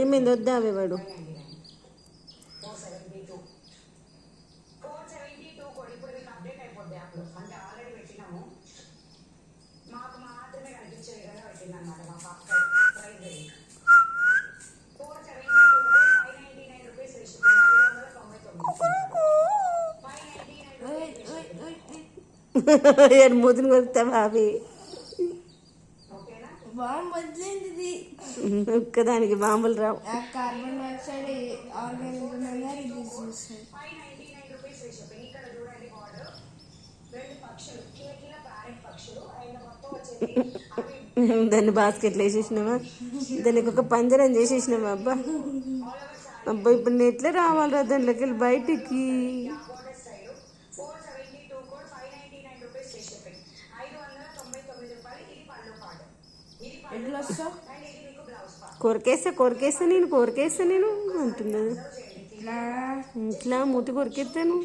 ఏమైంది వద్దా అవి వాడు ఏడు మూతిని కొరుకుతావా అవి ఒక్కదానికి బాంబులు రావు. కార్బన్ డైఆక్సైడ్ దాన్ని బాస్కెట్లో వేసేసినావా, దానికి ఒక పంజరం చేసేసినావా? అబ్బా అబ్బా ఇప్పుడు నేను ఎట్లా రావాలిరా దాంట్లోకి వెళ్ళి బయటికి? కొరికేస్తా నేను అంటున్నది. ఇట్లా మూతి కొరికేస్తాను.